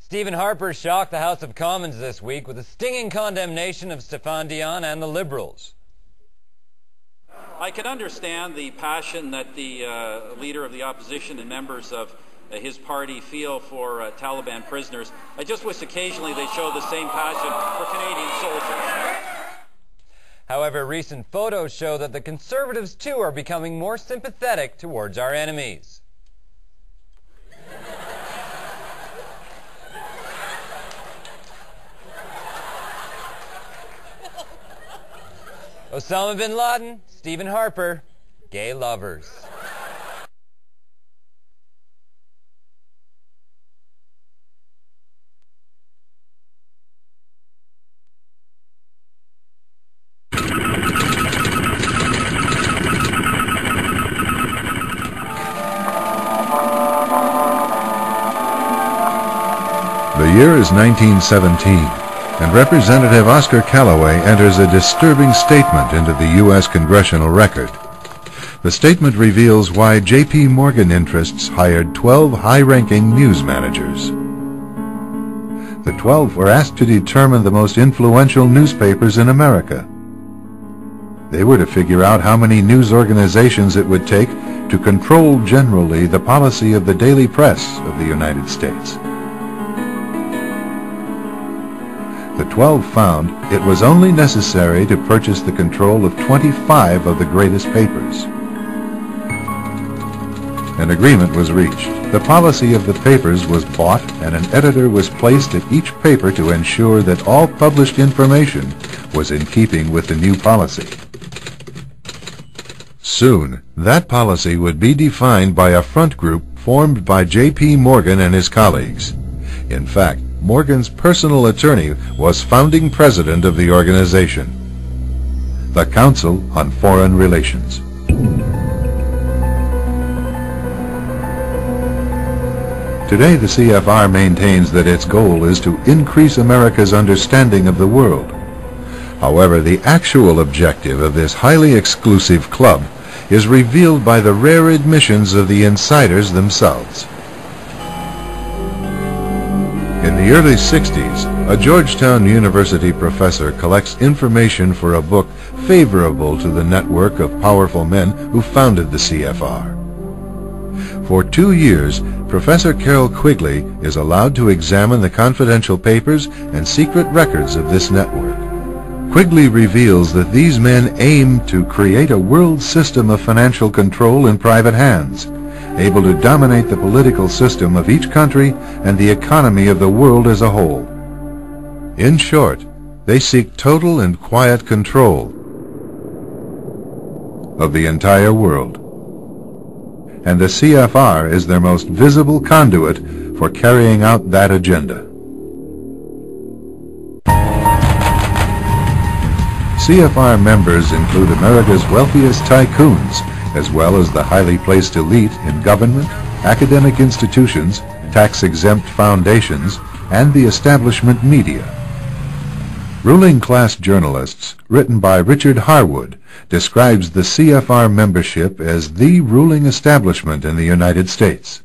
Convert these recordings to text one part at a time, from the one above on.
Stephen Harper shocked the House of Commons this week with a stinging condemnation of Stéphane Dion and the Liberals. I can understand the passion that the leader of the opposition and members of his party feel for Taliban prisoners. I just wish occasionally they show the same passion for Canadian soldiers. However, recent photos show that the Conservatives too are becoming more sympathetic towards our enemies. Osama bin Laden, Stephen Harper, gay lovers. The year is 1917, and Representative Oscar Callaway enters a disturbing statement into the U.S. congressional record. The statement reveals why J.P. Morgan interests hired 12 high-ranking news managers. The 12 were asked to determine the most influential newspapers in America. They were to figure out how many news organizations it would take to control generally the policy of the daily press of the United States. The 12 found it was only necessary to purchase the control of 25 of the greatest papers. An agreement was reached. The policy of the papers was bought, and an editor was placed at each paper to ensure that all published information was in keeping with the new policy. Soon, that policy would be defined by a front group formed by J.P. Morgan and his colleagues. In fact, Morgan's personal attorney was founding president of the organization, the Council on Foreign Relations. Today, the CFR maintains that its goal is to increase America's understanding of the world. However, the actual objective of this highly exclusive club is revealed by the rare admissions of the insiders themselves. In the early 60s, a Georgetown University professor collects information for a book favorable to the network of powerful men who founded the CFR. For 2 years, Professor Carroll Quigley is allowed to examine the confidential papers and secret records of this network. Quigley reveals that these men aim to create a world system of financial control in private hands, able to dominate the political system of each country and the economy of the world as a whole. In short, they seek total and quiet control of the entire world. And the CFR is their most visible conduit for carrying out that agenda. CFR members include America's wealthiest tycoons, as well as the highly placed elite in government, academic institutions, tax-exempt foundations, and the establishment media. Ruling Class Journalists, written by Richard Harwood, describes the CFR membership as the ruling establishment in the United States.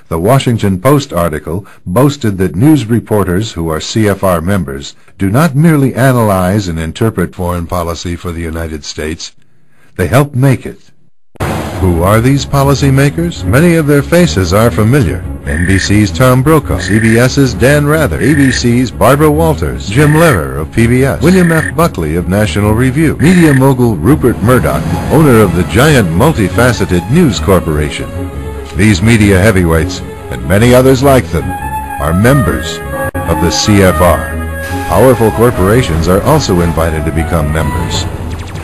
The Washington Post article boasted that news reporters who are CFR members do not merely analyze and interpret foreign policy for the United States, they help make it. Who are these policymakers? Many of their faces are familiar. NBC's Tom Brokaw, CBS's Dan Rather, ABC's Barbara Walters, Jim Lehrer of PBS, William F. Buckley of National Review, media mogul Rupert Murdoch, owner of the giant multifaceted News Corporation. These media heavyweights, and many others like them, are members of the CFR. Powerful corporations are also invited to become members.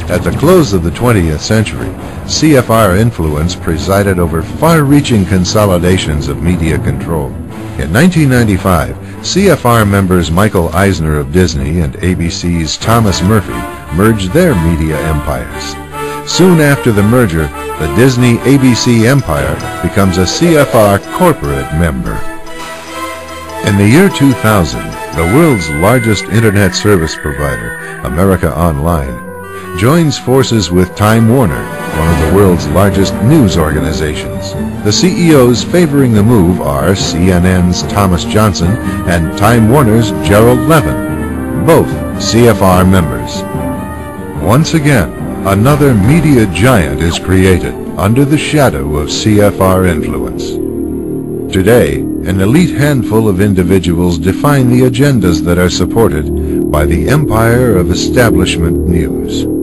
At the close of the 20th century, CFR influence presided over far-reaching consolidations of media control. In 1995, CFR members Michael Eisner of Disney and ABC's Thomas Murphy merged their media empires. Soon after the merger, the Disney-ABC empire becomes a CFR corporate member. In the year 2000, the world's largest internet service provider, America Online, joins forces with Time Warner, one of the world's largest news organizations. The CEOs favoring the move are CNN's Thomas Johnson and Time Warner's Gerald Levin, both CFR members. Once again, another media giant is created under the shadow of CFR influence. Today, an elite handful of individuals define the agendas that are supported by the empire of establishment news.